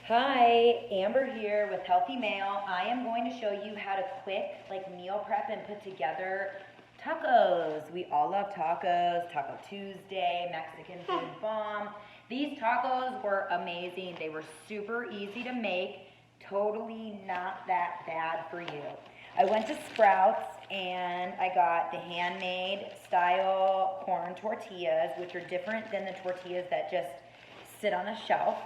Hi, Amber here with Healthymale. I am going to show you how to quick meal prep and put together tacos. We all love tacos, Taco Tuesday, Mexican food bomb. These tacos were amazing. They were super easy to make, totally not that bad for you. I went to Sprouts and I got the handmade style corn tortillas, which are different than the tortillas that just sit on a shelf.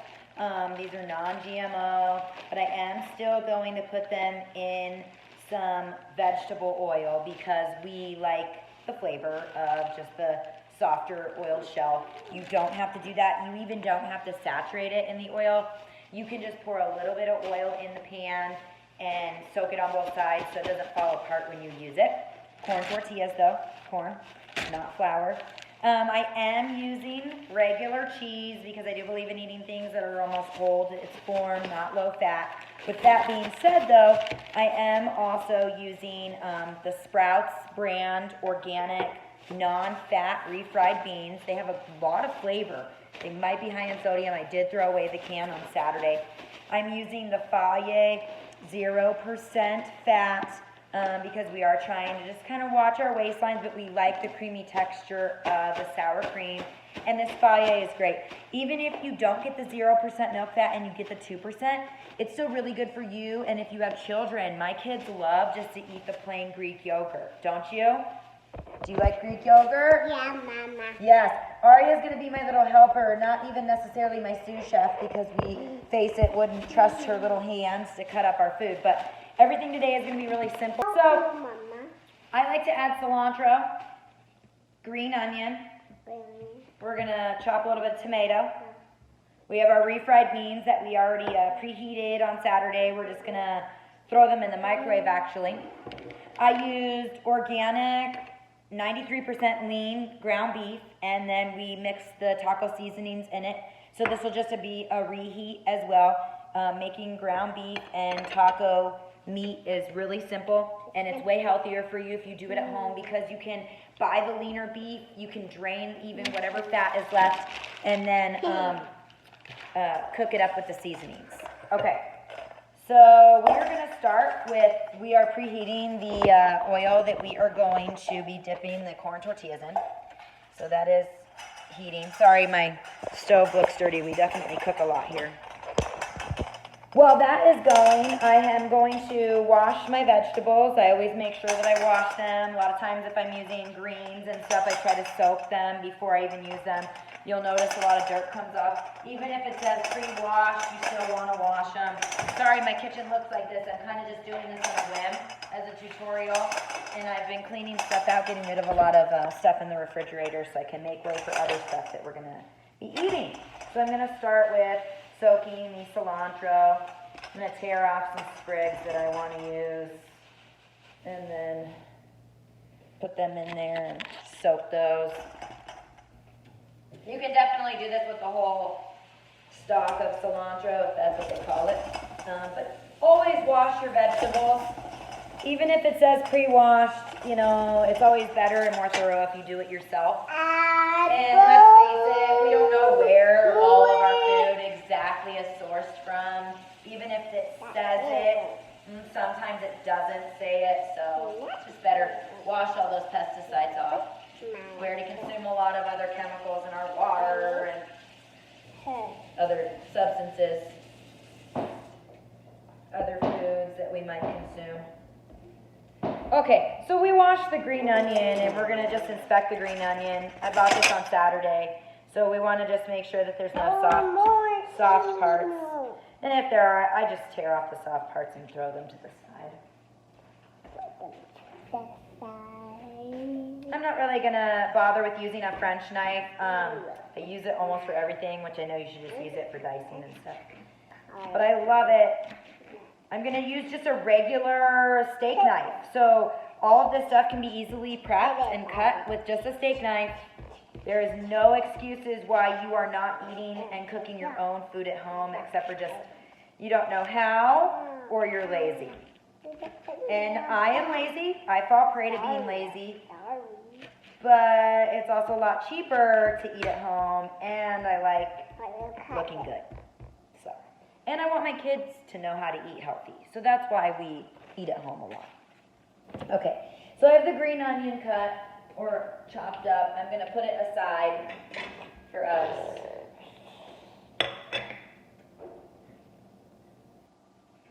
These are non-GMO, but I am still going to put them in some vegetable oil because we like the flavor of just the softer oiled shell. You don't have to do that. You even don't have to saturate it in the oil. You can just pour a little bit of oil in the pan and soak it on both sides so it doesn't fall apart when you use it. Corn tortillas though, corn, not flour. I am using regular cheese because I do believe in eating things that are almost whole to its form, not low fat. With that being said though, I am also using the Sprouts brand organic non-fat refried beans. They have a lot of flavor. They might be high in sodium. I did throw away the can on Saturday. I'm using the Faye 0% fat because we are trying to just kind of watch our waistlines, but we like the creamy texture of the sour cream. And this Faye is great. Even if you don't get the 0% milk fat and you get the 2%, it's still really good for you. And if you have children, my kids love just to eat the plain Greek yogurt, don't you? Do you like Greek yogurt? Yeah, Mama. Yes. Aria's going to be my little helper, not even necessarily my sous chef because we, face it, wouldn't trust her little hands to cut up our food. But everything today is going to be really simple. So, I like to add cilantro, green onion. We're going to chop a little bit of tomato. We have our refried beans that we already preheated on Saturday. We're just going to throw them in the microwave actually. I used organic 93% lean ground beef, and then we mixed the taco seasonings in it. So this will just be a reheat as well. Making ground beef and taco meat is really simple, and it's way healthier for you if you do it at home because you can buy the leaner beef, you can drain even whatever fat is left, and then cook it up with the seasonings. Okay. So we're going to start with, we are preheating the oil that we are going to be dipping the corn tortillas in. So that is heating. Sorry, my stove looks dirty. We definitely cook a lot here. While that is going, I am going to wash my vegetables. I always make sure that I wash them. A lot of times if I'm using greens and stuff, I try to soak them before I even use them. You'll notice a lot of dirt comes off. Even if it says pre-wash, you still want to wash them. Sorry, my kitchen looks like this. I'm kind of just doing this on a whim as a tutorial. And I've been cleaning stuff out, getting rid of a lot of stuff in the refrigerator so I can make way for other stuff that we're going to be eating. So I'm going to start with soaking the cilantro. I'm going to tear off some sprigs that I want to use. And then put them in there and soak those. You can definitely do this with the whole stalk of cilantro, if that's what they call it. But always wash your vegetables. Even if it says pre-washed, you know, it's always better and more thorough if you do it yourself. And let's face it, we don't know where all of our food exactly is sourced from. Even if it says it, sometimes it doesn't say it, so it's just better wash all those pesticides off. We already consume a lot of other chemicals in our water and other substances, other foods that we might consume. Okay, so we washed the green onion and we're going to just inspect the green onion. I bought this on Saturday, so we want to just make sure that there's no soft parts. And if there are, I just tear off the soft parts and throw them to the side. I'm not really going to bother with using a French knife. I use it almost for everything, which I know you should just use it for dicing and stuff. But I love it. I'm going to use just a regular steak knife. So all of this stuff can be easily prepped and cut with just a steak knife. There is no excuses why you are not eating and cooking your own food at home except for just you don't know how or you're lazy. And I am lazy. I fall prey to being lazy. But it's also a lot cheaper to eat at home, and I like looking good. So, And I want my kids to know how to eat healthy. So that's why we eat at home a lot. Okay, so I have the green onion cut or chopped up. I'm gonna put it aside for us.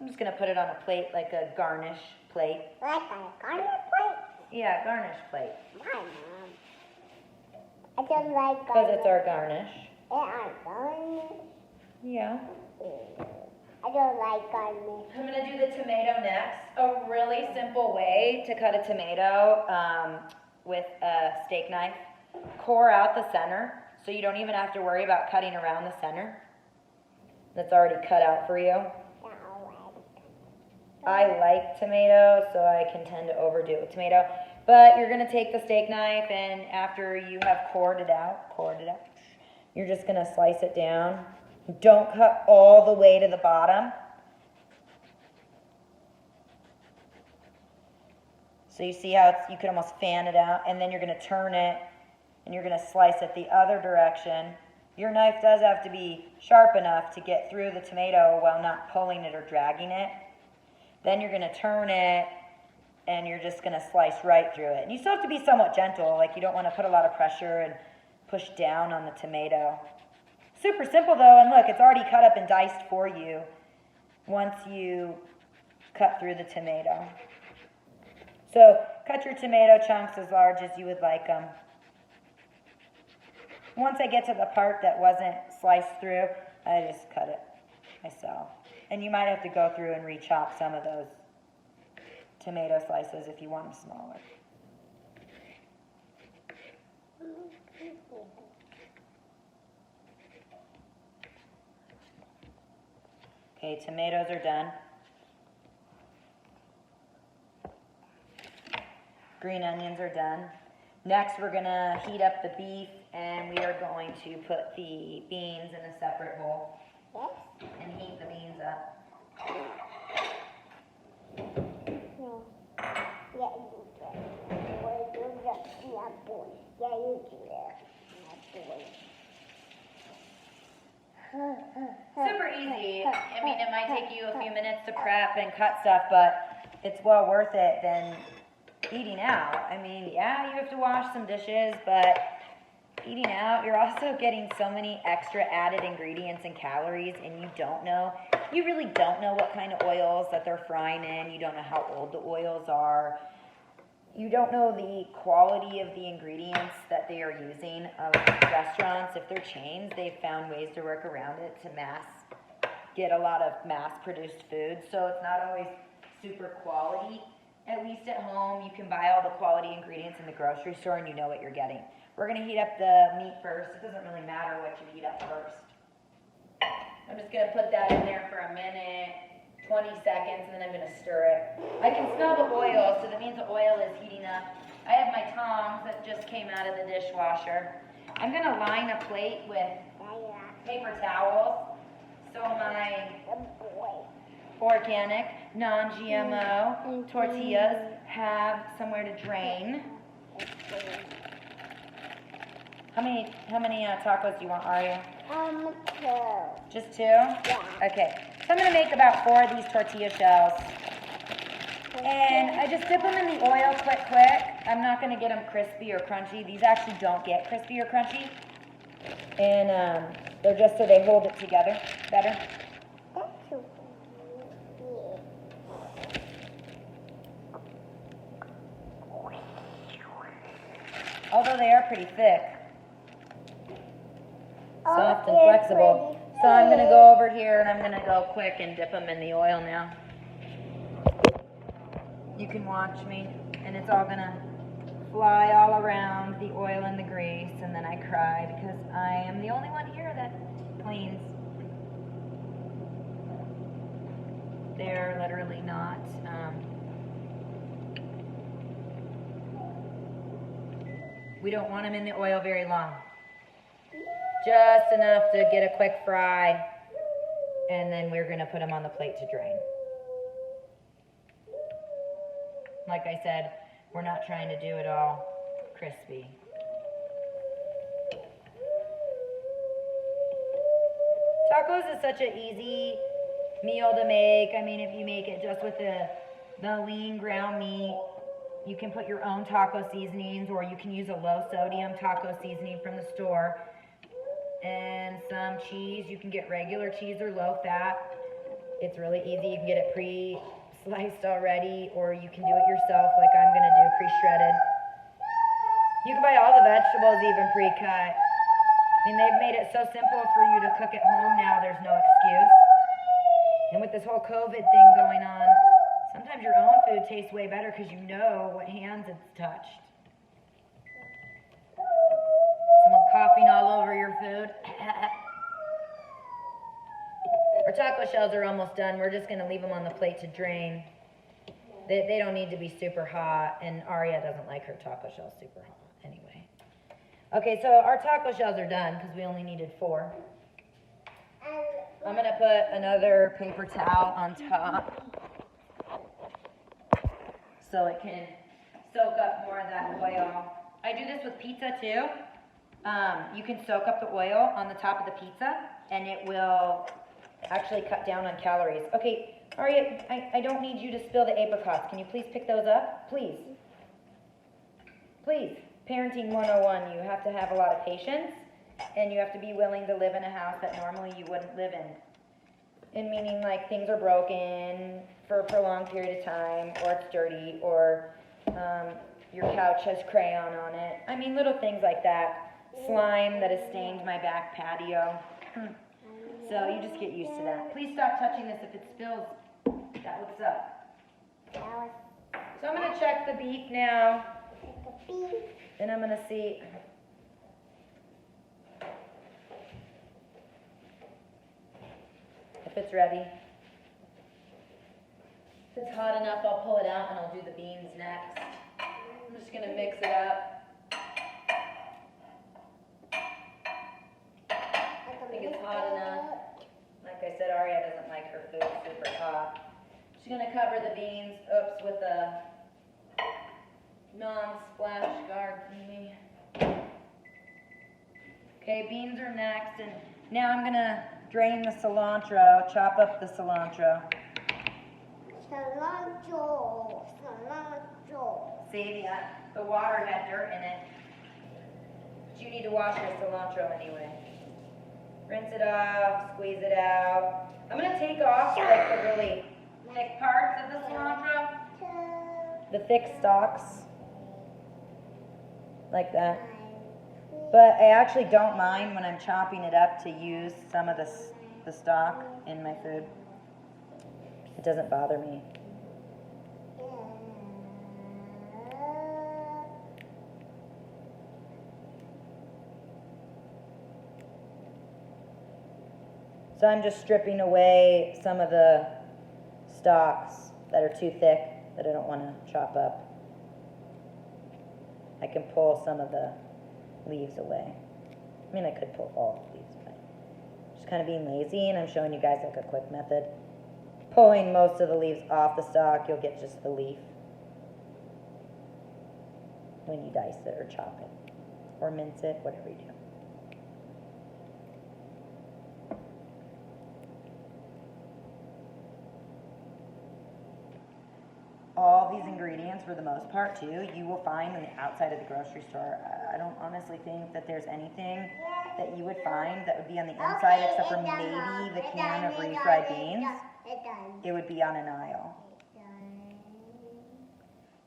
I'm just gonna put it on a plate, like a garnish plate. Like a garnish plate? Yeah, garnish plate. Why, Mom? I don't like garnish. Because it's our garnish. Our garnish? Yeah. I don't like garnish. I'm gonna do the tomato next. A really simple way to cut a tomato with a steak knife. Core out the center, so you don't even have to worry about cutting around the center. That's already cut out for you. I like tomatoes, so I can tend to overdo it with tomato. But you're gonna take the steak knife, and after you have cored it out, you're just gonna slice it down. Don't cut all the way to the bottom. So you see how you can almost fan it out, and then you're gonna turn it, and you're gonna slice it the other direction. Your knife does have to be sharp enough to get through the tomato while not pulling it or dragging it. Then you're gonna turn it, and you're just gonna slice right through it. And you still have to be somewhat gentle, like you don't wanna put a lot of pressure and push down on the tomato. Super simple though, and look, it's already cut up and diced for you once you cut through the tomato. So cut your tomato chunks as large as you would like them. Once I get to the part that wasn't sliced through, I just cut it myself. And you might have to go through and re-chop some of those tomato slices if you want them smaller. Okay, tomatoes are done. Green onions are done. Next, we're gonna heat up the beef, and we are going to put the beans in a separate bowl and heat the beans up. Super easy. I mean, it might take you a few minutes to prep and cut stuff, but it's well worth it than eating out. I mean, yeah, you have to wash some dishes, but eating out, you're also getting so many extra added ingredients and calories, and you really don't know what kind of oils that they're frying in. You don't know how old the oils are. You don't know the quality of the ingredients that they are using. Restaurants, if they're chains, they've found ways to work around it to get a lot of mass-produced food, so it's not always super quality. At least at home, you can buy all the quality ingredients in the grocery store and you know what you're getting. We're gonna heat up the meat first. It doesn't really matter what you heat up first. I'm just gonna put that in there for a minute, 20 seconds, and then I'm gonna stir it. I can smell the oil, so that means the oil is heating up. I have my tongs that just came out of the dishwasher. I'm gonna line a plate with paper towels, so my organic, non-GMO tortillas have somewhere to drain. How many tacos do you want, Aria? 2. Just 2? Yeah. Okay. So I'm gonna make about 4 of these tortilla shells. And I just dip them in the oil quick. I'm not gonna get them crispy or crunchy. These actually don't get crispy or crunchy. And they're just so they hold it together better. Although they are pretty thick, soft and flexible. So I'm gonna go over here and I'm gonna go quick and dip them in the oil now. You can watch me, and it's all gonna fly all around the oil and the grease, and then I cry because I am the only one here that cleans. They're literally not. We don't want them in the oil very long. Just enough to get a quick fry, and then we're gonna put them on the plate to drain. Like I said, we're not trying to do it all crispy. Tacos is such an easy meal to make. I mean, if you make it just with the lean ground meat, you can put your own taco seasonings, or you can use a low sodium taco seasoning from the store. And some cheese. You can get regular cheese or low fat. It's really easy. You can get it pre-sliced already, or you can do it yourself like I'm going to do, pre-shredded. You can buy all the vegetables even pre-cut. I mean, they've made it so simple for you to cook at home now, there's no excuse. And with this whole COVID thing going on, sometimes your own food tastes way better because you know what hands it's touched. Someone coughing all over your food. Our taco shells are almost done. We're just going to leave them on the plate to drain. They don't need to be super hot, and Aria doesn't like her taco shells super hot anyway. Okay, so our taco shells are done because we only needed 4. I'm going to put another paper towel on top so it can soak up more of that oil. I do this with pizza too. You can soak up the oil on the top of the pizza, and it will actually cut down on calories. Okay, Aria, I don't need you to spill the apricots. Can you please pick those up? Please. Please. Parenting 101, you have to have a lot of patience, and you have to be willing to live in a house that normally you wouldn't live in. And meaning like things are broken for a prolonged period of time, or it's dirty, or your couch has crayon on it. I mean, little things like that. Slime that has stained my back patio. So you just get used to that. Please stop touching this. If it spills, that looks up. So I'm going to check the beef now. Then I'm going to see. If it's ready. If it's hot enough, I'll pull it out and I'll do the beans next. I'm just going to mix it up. I think it's hot enough. Like I said, Aria doesn't like her food super hot. She's going to cover the beans, with a non-splash guard thingy. Okay, beans are next, and now I'm going to drain the cilantro, chop up the cilantro. Cilantro. See, the water had dirt in it. But you need to wash your cilantro anyway. Rinse it off, squeeze it out. I'm going to take off like the really thick parts of the cilantro. The thick stalks. Like that. But I actually don't mind when I'm chopping it up to use some of the stalk in my food. It doesn't bother me. So I'm just stripping away some of the stalks that are too thick that I don't want to chop up. I can pull some of the leaves away. I mean, I could pull all the leaves, but I'm just kind of being lazy, and I'm showing you guys like a quick method. Pulling most of the leaves off the stalk, you'll get just the leaf when you dice it or chop it or mince it, whatever you do. All these ingredients, for the most part, too, you will find on the outside of the grocery store. I don't honestly think that there's anything that you would find that would be on the inside, except for maybe the can of refried beans. It would be on an aisle.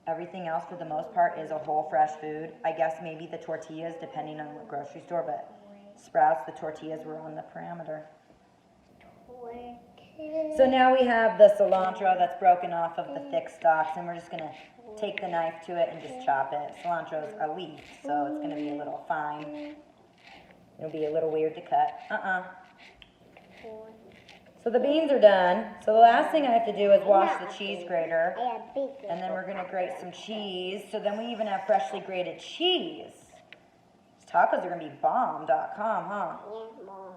Everything else, for the most part, is a whole fresh food. I guess maybe the tortillas, depending on what grocery store, but Sprouts, the tortillas were on the parameter. So now we have the cilantro that's broken off of the thick stalks, and we're just going to take the knife to it and just chop it. Cilantro's a leaf, so it's going to be a little fine. It'll be a little weird to cut. So the beans are done. So the last thing I have to do is wash the cheese grater, and then we're going to grate some cheese. So then we even have freshly grated cheese. These tacos are going to be bomb.com, huh? Yeah, Mom.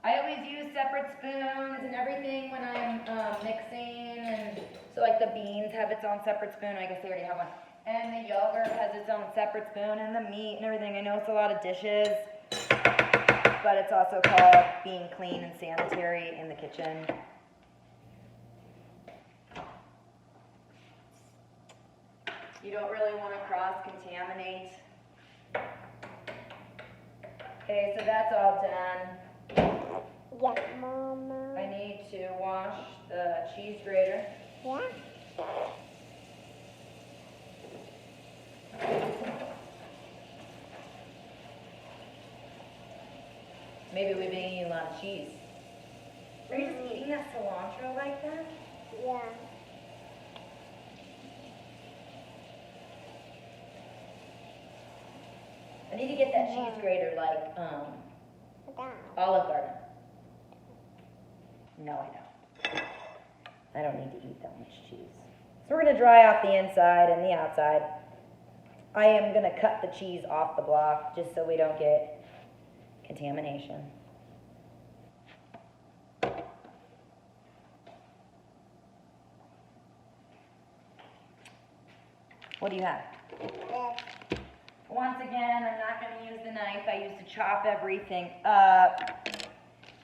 I always use separate spoons and everything when I'm mixing, and so like the beans have its own separate spoon. I guess they already have one. And the yogurt has its own separate spoon, and the meat and everything. I know it's a lot of dishes, but it's also called being clean and sanitary in the kitchen. You don't really want to cross-contaminate. Okay, so that's all done. Yes, Mama. I need to wash the cheese grater. Yeah? Maybe we've been eating a lot of cheese. Are you just eating that cilantro like that? Yeah. I need to get that cheese grater like Down. Olive Garden. No, I don't. I don't need to eat that much cheese. So we're going to dry off the inside and the outside. I am going to cut the cheese off the block just so we don't get contamination. What do you have? Yes. Once again, I'm not going to use the knife. I used to chop everything up.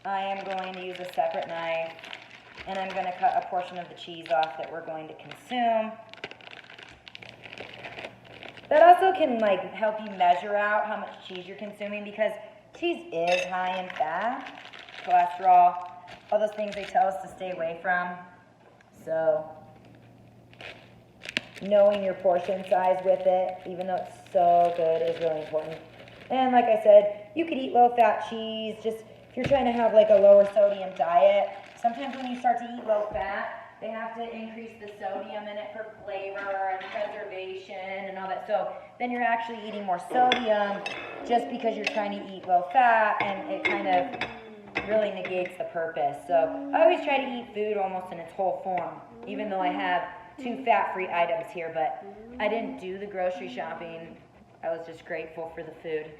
I am going to use a separate knife, and I'm going to cut a portion of the cheese off that we're going to consume. That also can like help you measure out how much cheese you're consuming, because cheese is high in fat, cholesterol, all those things they tell us to stay away from. So knowing your portion size with it, even though it's so good, is really important. And like I said, you could eat low-fat cheese, just if you're trying to have like a lower sodium diet. Sometimes when you start to eat low-fat, they have to increase the sodium in it for flavor and preservation and all that. So then you're actually eating more sodium just because you're trying to eat low-fat, and it kind of really negates the purpose. So I always try to eat food almost in its whole form, even though I have 2 fat-free items here, but I didn't do the grocery shopping. I was just grateful for the food,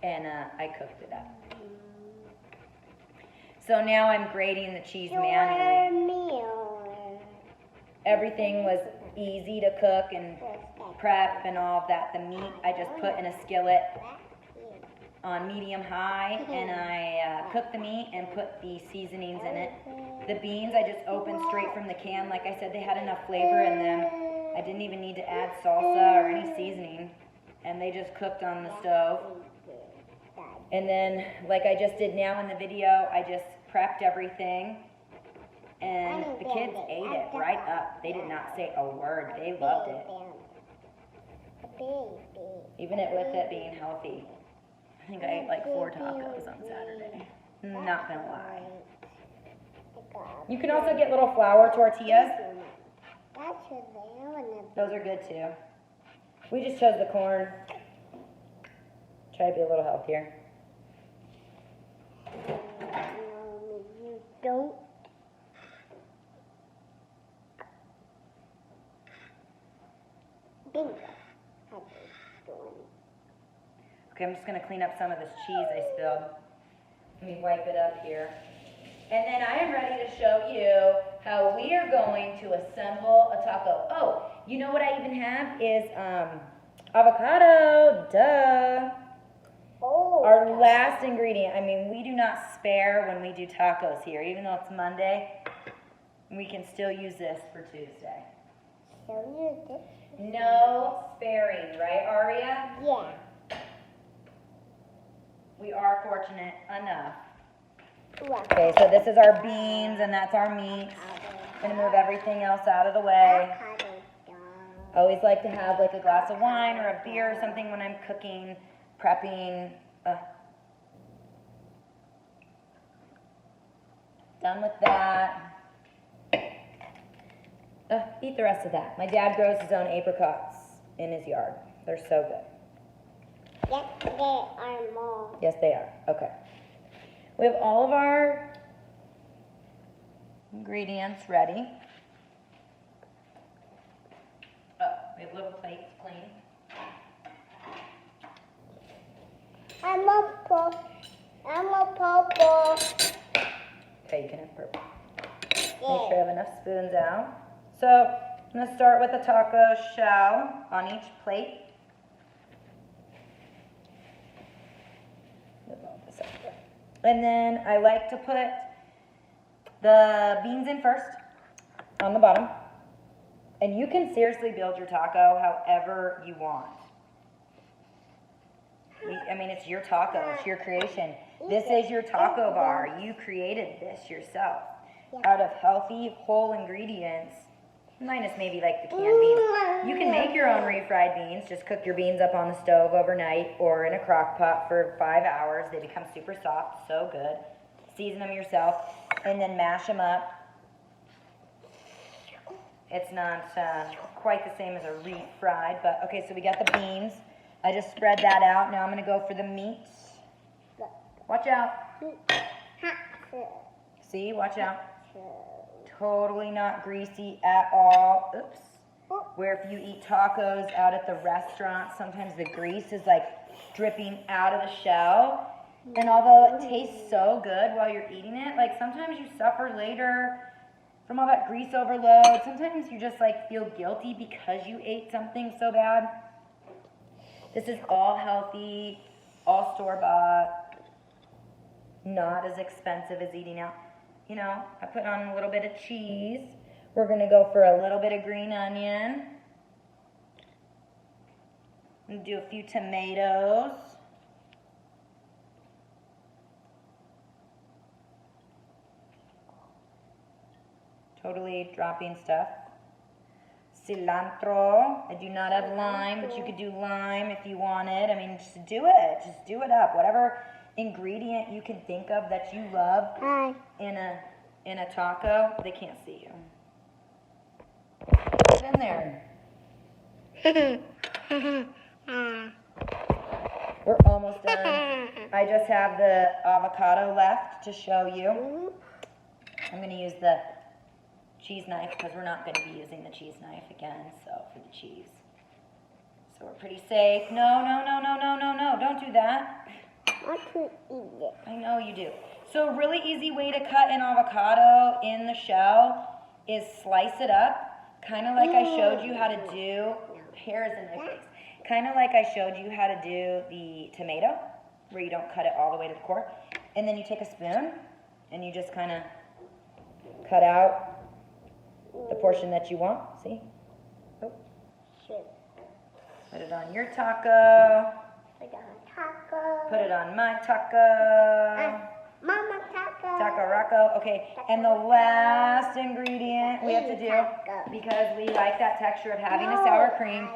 and I cooked it up. So now I'm grating the cheese manually. Everything was easy to cook and prep and all of that. The meat I just put in a skillet on medium-high, and I cooked the meat and put the seasonings in it. The beans I just opened straight from the can. Like I said, they had enough flavor in them. I didn't even need to add salsa or any seasoning, and they just cooked on the stove. And then, like I just did now in the video, I just prepped everything, and the kids ate it right up. They did not say a word. They loved it. Even with it being healthy. I think I ate like 4 tacos on Saturday. Not gonna lie. You can also get little flour tortillas. Those are good too. We just chose the corn. Try to be a little healthier. You don't. Bingo. Okay, I'm just gonna clean up some of this cheese I spilled. Let me wipe it up here. And then I am ready to show you how we are going to assemble a taco. Oh, you know what I even have is avocado, duh. Oh. Our last ingredient. I mean, we do not spare when we do tacos here. Even though it's Monday, we can still use this for Tuesday. No sparing, right, Aria? Yeah. We are fortunate enough. Okay, so this is our beans, and that's our meat. Gonna move everything else out of the way. I always like to have like a glass of wine or a beer or something when I'm cooking, prepping. Done with that. Eat the rest of that. My dad grows his own apricots in his yard. They're so good. Yes, they are more. Yes, they are. Okay. We have all of our ingredients ready. Oh, we have little plates clean. I'm a purple. Okay, you can have purple. Make sure I have enough spoons out. So I'm gonna start with a taco shell on each plate. And then I like to put the beans in first on the bottom. And you can seriously build your taco however you want. I mean, it's your taco, it's your creation. This is your taco bar. You created this yourself out of healthy, whole ingredients, minus maybe like the canned beans. You can make your own refried beans. Just cook your beans up on the stove overnight or in a crock pot for 5 hours. They become super soft, so good. Season them yourself and then mash them up. It's not quite the same as a refried, but okay, so we got the beans. I just spread that out. Now I'm gonna go for the meat. Watch out. See, watch out. Totally not greasy at all. Oops. Where if you eat tacos out at the restaurant, sometimes the grease is like dripping out of the shell. And although it tastes so good while you're eating it, like sometimes you suffer later from all that grease overload. Sometimes you just like feel guilty because you ate something so bad. This is all healthy, all store-bought, not as expensive as eating out. You know, I put on a little bit of cheese. We're gonna go for a little bit of green onion. And do a few tomatoes. Totally dropping stuff. Cilantro. I do not have lime, but you could do lime if you wanted. I mean, just do it. Just do it up. Whatever ingredient you can think of that you love in a taco. They can't see you. Put it in there. We're almost done. I just have the avocado left to show you. I'm going to use the cheese knife because we're not going to be using the cheese knife again, so for the cheese. So we're pretty safe. No, don't do that. I could eat it. I know you do. So a really easy way to cut an avocado in the shell is slice it up, kind of like I showed you how to do, hairs in my face, kind of like I showed you how to do the tomato, where you don't cut it all the way to the core. And then you take a spoon and you just kind of cut out the portion that you want, see? Oh. Put it on your taco. Put it on taco. Put it on my taco. Mama taco. Taco Rocco. Okay, and the last ingredient we have to do, because we like that texture of having a sour cream,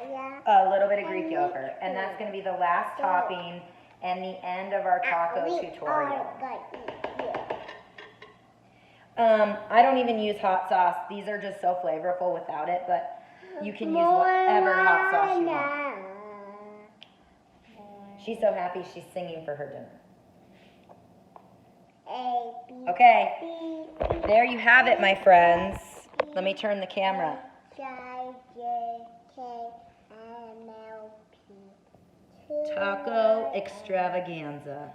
a little bit of Greek yogurt. And that's going to be the last topping and the end of our taco tutorial. I don't even use hot sauce. These are just so flavorful without it, but you can use whatever hot sauce you want. She's so happy she's singing for her dinner. Okay, there you have it, my friends. Let me turn the camera. Taco extravaganza.